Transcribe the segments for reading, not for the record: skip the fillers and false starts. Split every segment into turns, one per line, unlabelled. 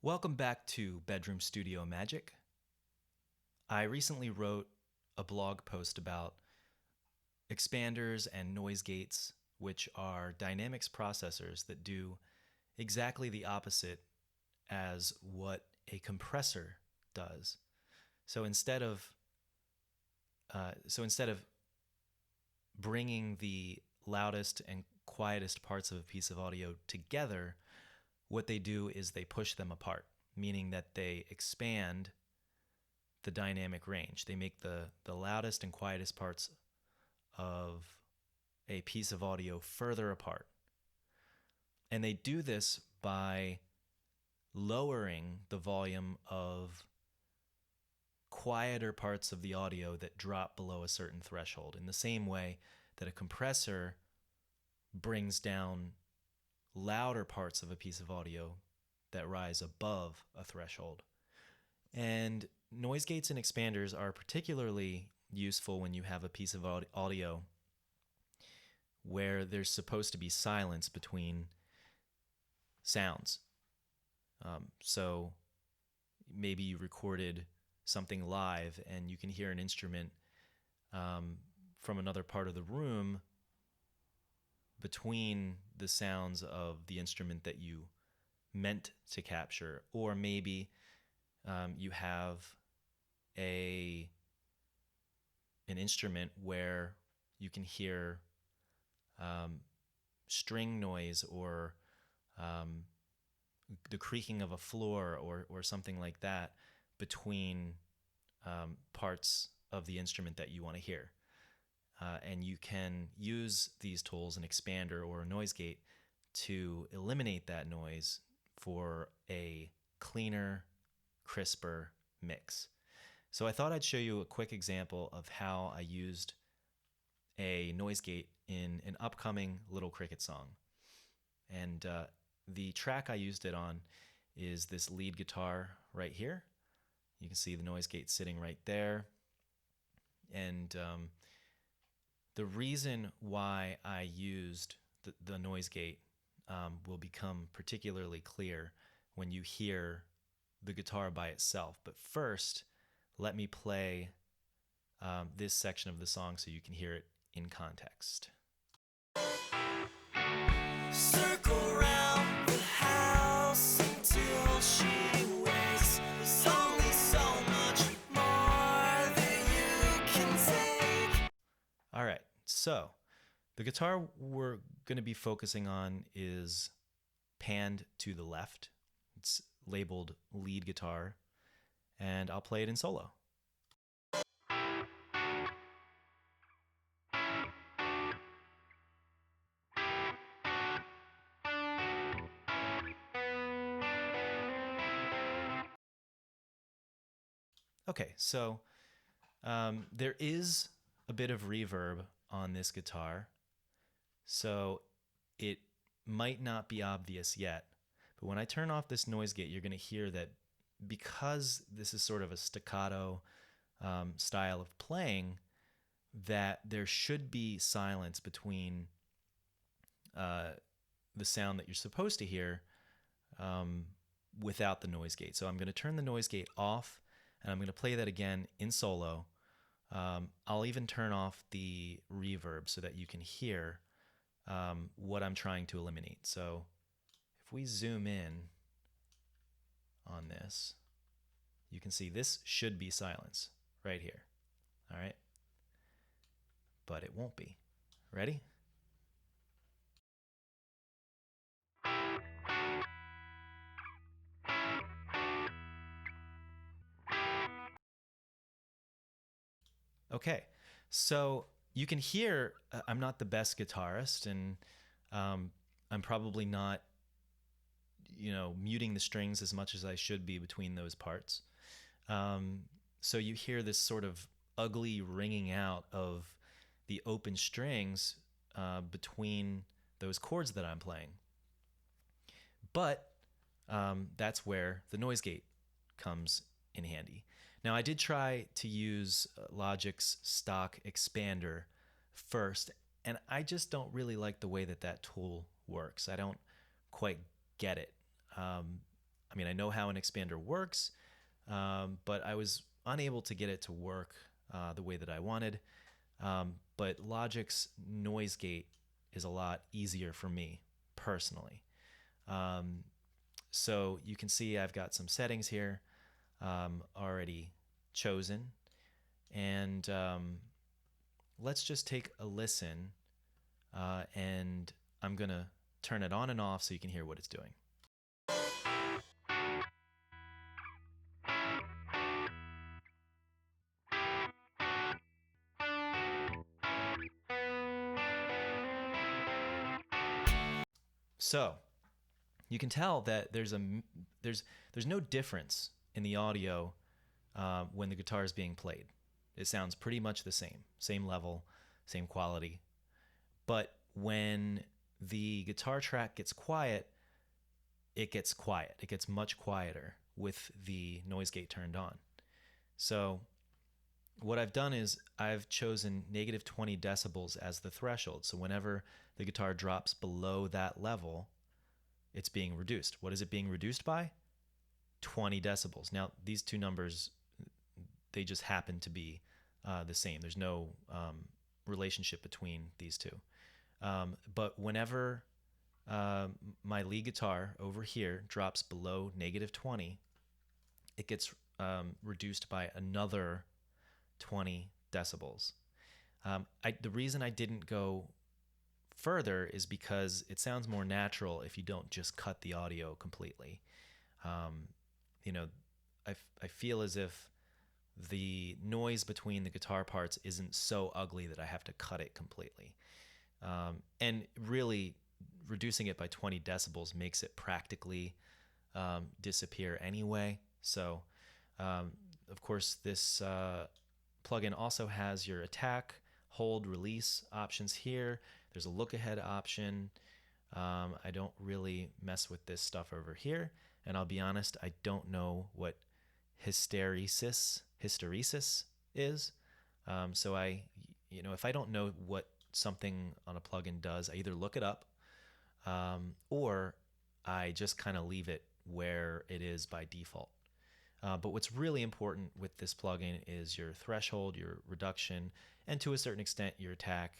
Welcome back to Bedroom Studio Magic. I recently wrote a blog post about expanders and noise gates, which are dynamics processors that do exactly the opposite as what a compressor does. So instead of bringing the loudest and quietest parts of a piece of audio together, what they do is they push them apart, meaning that they expand the dynamic range. They make the loudest and quietest parts of a piece of audio further apart. And they do this by lowering the volume of quieter parts of the audio that drop below a certain threshold, in the same way that a compressor brings down louder parts of a piece of audio that rise above a threshold. And noise gates and expanders are particularly useful when you have a piece of audio where there's supposed to be silence between sounds. So maybe you recorded something live and you can hear an instrument from another part of the room between the sounds of the instrument that you meant to capture. Or maybe you have an instrument where you can hear string noise or the creaking of a floor or something like that between parts of the instrument that you want to hear. And you can use these tools, an expander or a noise gate, to eliminate that noise for a cleaner, crisper mix. So I thought I'd show you a quick example of how I used a noise gate in an upcoming Little Cricket song. And the track I used it on is this lead guitar right here. You can see the noise gate sitting right there. And the reason why I used the noise gate will become particularly clear when you hear the guitar by itself. But first, let me play this section of the song so you can hear it in context.
Circle round the house until she wakes. There's only so much more that you can take.
All right, so the guitar we're going to be focusing on is panned to the left. It's labeled lead guitar, and I'll play it in solo. Okay, so there is a bit of reverb on this guitar, so it might not be obvious yet. But when I turn off this noise gate, you're going to hear that because this is sort of a staccato style of playing, that there should be silence between the sound that you're supposed to hear without the noise gate. So I'm going to turn the noise gate off, and I'm going to play that again in solo. I'll even turn off the reverb so that you can hear what I'm trying to eliminate. So if we zoom in on this, you can see this should be silence right here. All right? But it won't be. Ready? Okay, so you can hear I'm not the best guitarist, and I'm probably not, muting the strings as much as I should be between those parts. So you hear this sort of ugly ringing out of the open strings between those chords that I'm playing. But that's where the noise gate comes in handy. Now, I did try to use Logic's stock expander first, and I just don't really like the way that tool works. I don't quite get it. I'm I mean, I know how an expander works, but I was unable to get it to work the way that I wanted. But Logic's noise gate is a lot easier for me personally. Um, so you can see I've got some settings here already chosen. And let's just take a listen, and I'm going to turn it on and off so you can hear what it's doing. So you can tell that there's no difference in the audio when the guitar is being played. It sounds pretty much the same level, same quality. But when the guitar track gets quiet, it gets quiet. It gets much quieter with the noise gate turned on. So what I've done is I've chosen negative 20 decibels as the threshold. So whenever the guitar drops below that level, it's being reduced. What is it being reduced by? 20 decibels. Now, these two numbers, they just happen to be the same. There's no relationship between these two. But whenever my lead guitar over here drops below negative 20, it gets reduced by another 20 decibels. The reason I didn't go further is because it sounds more natural if you don't just cut the audio completely. You know, I feel as if the noise between the guitar parts isn't so ugly that I have to cut it completely. And really, reducing it by 20 decibels makes it practically disappear anyway. So, of course, this plugin also has your attack, hold, release options here. There's a look ahead option. I don't really mess with this stuff over here. And I'll be honest, I don't know what hysteresis is. So if I don't know what something on a plugin does, I either look it up or I just kind of leave it where it is by default. But what's really important with this plugin is your threshold, your reduction, and to a certain extent, your attack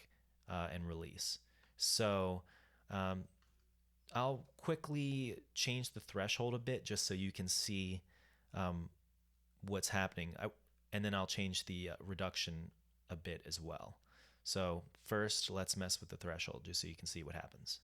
and release. So I'll quickly change the threshold a bit just so you can see what's happening. And then I'll change the reduction a bit as well. So first, let's mess with the threshold just so you can see what happens.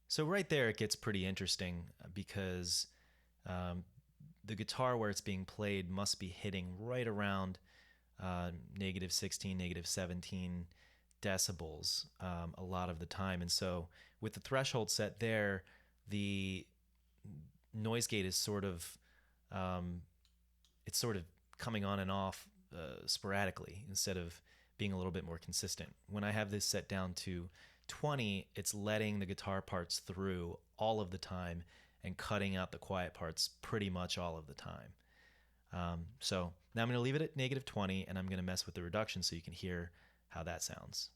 So right there, it gets pretty interesting because the guitar where it's being played must be hitting right around negative 16, negative 17 decibels a lot of the time. And so with the threshold set there, the noise gate is sort of coming on and off sporadically instead of being a little bit more consistent. When I have this set down to 20, it's letting the guitar parts through all of the time and cutting out the quiet parts pretty much all of the time. So now I'm going to leave it at negative 20 and I'm going to mess with the reduction so you can hear how that sounds.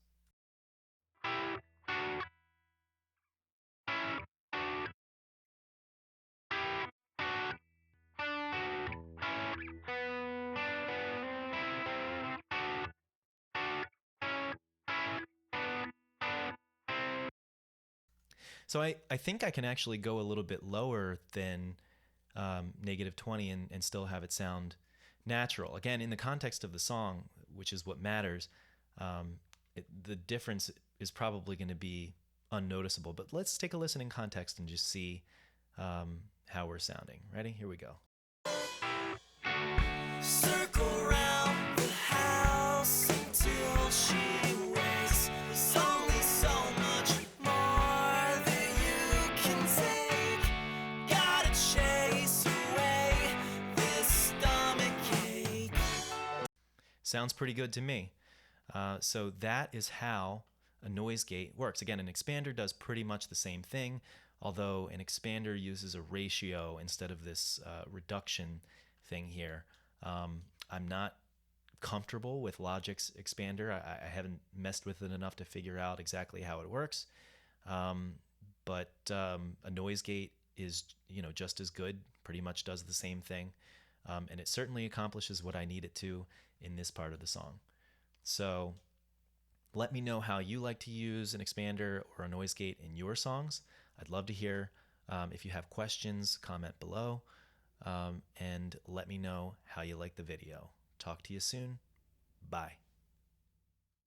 So I think I can actually go a little bit lower than negative 20 and still have it sound natural. Again, in the context of the song, which is what matters, the difference is probably going to be unnoticeable. But let's take a listen in context and just see how we're sounding. Ready? Here we go.
Circle round the house until she wakes. There's only so much more that you can take. Gotta chase away this stomach ache.
Sounds pretty good to me. So that is how a noise gate works. Again, an expander does pretty much the same thing. although an expander uses a ratio instead of this reduction thing here. I'm not comfortable with Logic's expander. I haven't messed with it enough to figure out exactly how it works. Um, but a noise gate is, just as good. Pretty much does the same thing, and it certainly accomplishes what I need it to in this part of the song. So let me know how you like to use an expander or a noise gate in your songs. I'd love to hear. If you have questions, comment below, and let me know how you like the video. Talk to you soon. Bye.